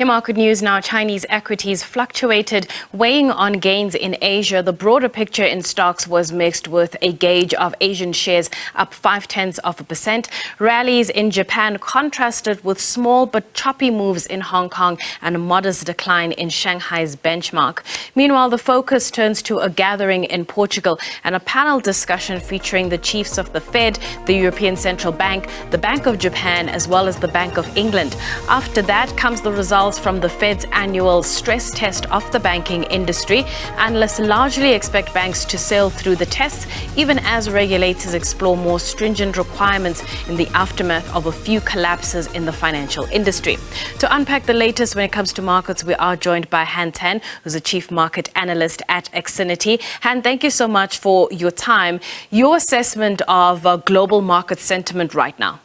In market news now, Chinese equities fluctuated, weighing on gains in Asia. The broader picture in stocks was mixed, with a gauge of Asian shares up 0.5%. Rallies in Japan contrasted with small but choppy moves in Hong Kong and a modest decline in Shanghai's benchmark. Meanwhile, the focus turns to a gathering in Portugal and a panel discussion featuring the chiefs of the Fed, the European Central Bank, the Bank of Japan, as well as the Bank of England. After that comes the results from the Fed's annual stress test of the banking industry. Analysts largely expect banks to sail through the tests, even as regulators explore more stringent requirements in the aftermath of a few collapses in the financial industry. To unpack the latest when it comes to markets, we are joined by Han Tan, who's a chief market analyst at Xfinity. Han, thank you so much for your time. Your assessment of global market sentiment right now?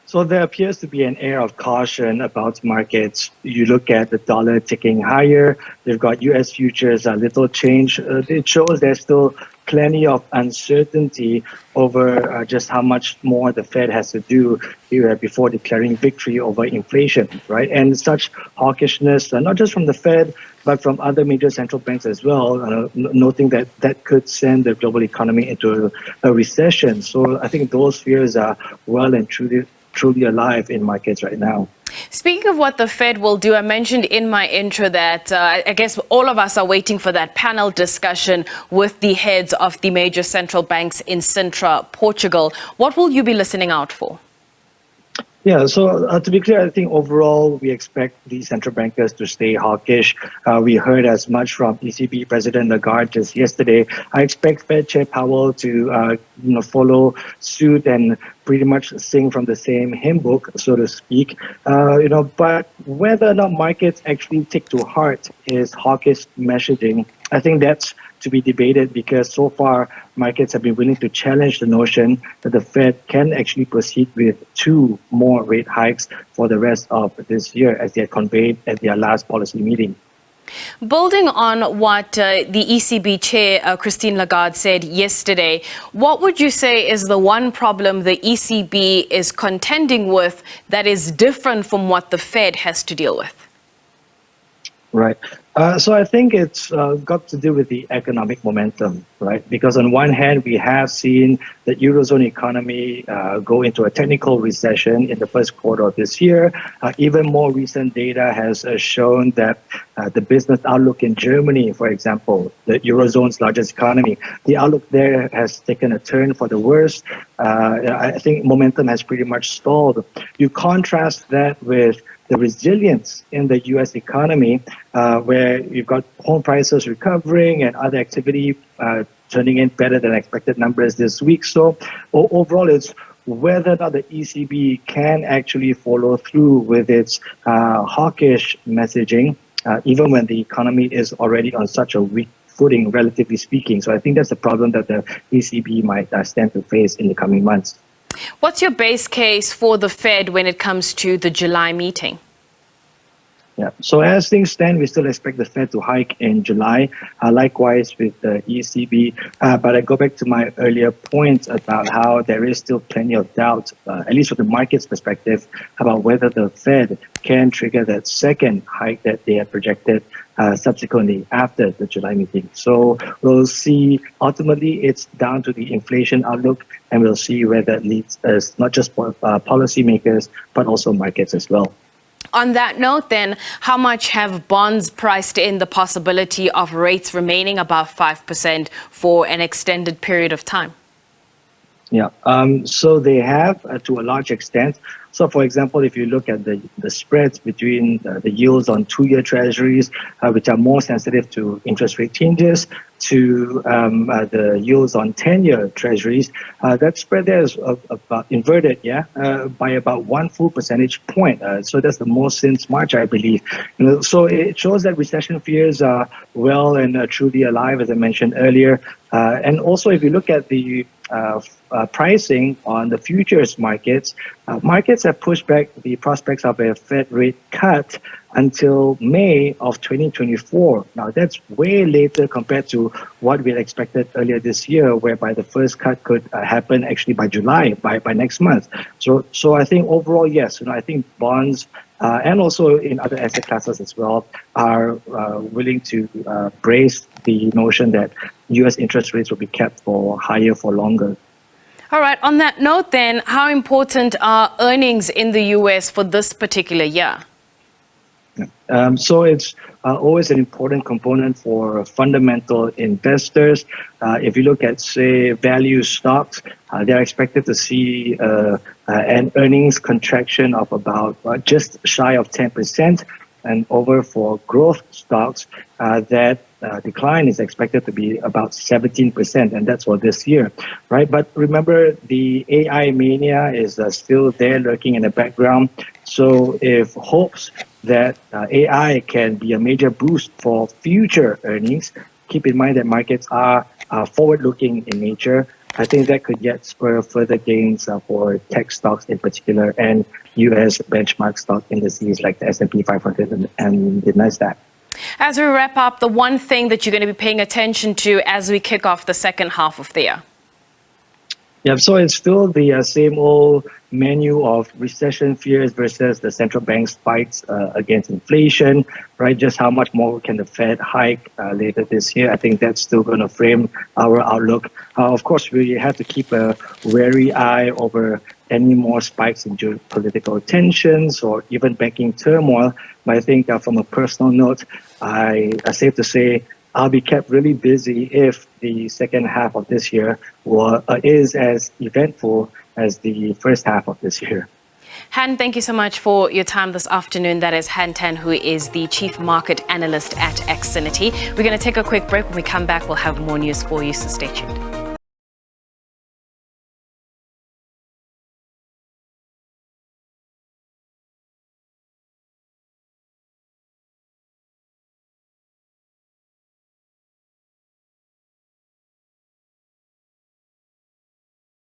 So there appears to be an air of caution about markets. You look at the dollar ticking higher. You've got U.S. futures, a little change. It shows there's still plenty of uncertainty over just how much more the Fed has to do here before declaring victory over inflation, right? And such hawkishness, not just from the Fed, but from other major central banks as well, noting that that could send the global economy into a recession. So I think those fears are well and truly alive in markets right now. Speaking of what the Fed will do, I mentioned in my intro that I guess all of us are waiting for that panel discussion with the heads of the major central banks in Sintra, Portugal. What will you be listening out for? Yeah, so to be clear, I think overall we expect the central bankers to stay hawkish. We heard as much from ECB President Lagarde just yesterday. I expect Fed Chair Powell to follow suit and pretty much sing from the same hymn book, so to speak. But whether or not markets actually take to heart his hawkish messaging, I think that's to be debated, because so far markets have been willing to challenge the notion that the Fed can actually proceed with 2 more rate hikes for the rest of this year, as they had conveyed at their last policy meeting. Building on what the ECB chair, Christine Lagarde, said yesterday, what would you say is the one problem the ECB is contending with that is different from what the Fed has to deal with? Right. So I think it's got to do with the economic momentum, right? Because on one hand, we have seen the Eurozone economy go into a technical recession in the first quarter of this year. Even more recent data has shown that the business outlook in Germany, for example, the Eurozone's largest economy, the outlook there has taken a turn for the worse. I think momentum has pretty much stalled. You contrast that with the resilience in the U.S. economy, where you've got home prices recovering and other activity turning in better than expected numbers this week. So overall, it's whether or not the ECB can actually follow through with its hawkish messaging, even when the economy is already on such a weak footing, relatively speaking. So I think that's the problem that the ECB might stand to face in the coming months. What's your base case for the Fed when it comes to the July meeting? Yeah. So as things stand, we still expect the Fed to hike in July, likewise with the ECB. But I go back to my earlier point about how there is still plenty of doubt, at least from the market's perspective, about whether the Fed can trigger that second hike that they had projected subsequently after the July meeting. So we'll see. Ultimately, it's down to the inflation outlook, and we'll see where that leads us, not just for policymakers, but also markets as well. On that note, then, how much have bonds priced in the possibility of rates remaining above 5% for an extended period of time? Yeah, so they have to a large extent. So, for example, if you look at the spreads between the yields on 2-year treasuries, which are more sensitive to interest rate changes, to the yields on 10-year treasuries, that spread there is about inverted, by about 1 full percentage point. So that's the most since March, I believe. So it shows that recession fears are well and truly alive, as I mentioned earlier. And also, if you look at the pricing on the futures markets, markets have pushed back the prospects of a Fed rate cut until May of 2024. Now, that's way later compared to what we had expected earlier this year, whereby the first cut could happen actually by July, by next month. So I think overall, yes, I think bonds and also in other asset classes as well, are willing to brace the notion that U.S. interest rates will be kept for higher for longer. All right. On that note, then, how important are earnings in the U.S. for this particular year? So it's always an important component for fundamental investors. If you look at, say, value stocks, they're expected to see an earnings contraction of about just shy of 10%. And over for growth stocks, that decline is expected to be about 17%, and that's for this year, right? But remember, the AI mania is still there lurking in the background. So if hopes that AI can be a major boost for future earnings, keep in mind that markets are forward-looking in nature. I think that could yet spur further gains for tech stocks in particular and U.S. benchmark stock indices like the S&P 500 and the NASDAQ. As we wrap up, the one thing that you're going to be paying attention to as we kick off the second half of the year? Yeah, so it's still the same old menu of recession fears versus the central bank's fights against inflation, right? Just how much more can the Fed hike later this year? I think that's still going to frame our outlook. Of course, we have to keep a wary eye over any more spikes in geopolitical tensions or even banking turmoil. But I think from a personal note, it's safe to say I'll be kept really busy if the second half of this year is as eventful as the first half of this year. Han, thank you so much for your time this afternoon. That is Han Tan, who is the Chief Market Analyst at Xfinity. We're going to take a quick break. When we come back, we'll have more news for you, so stay tuned.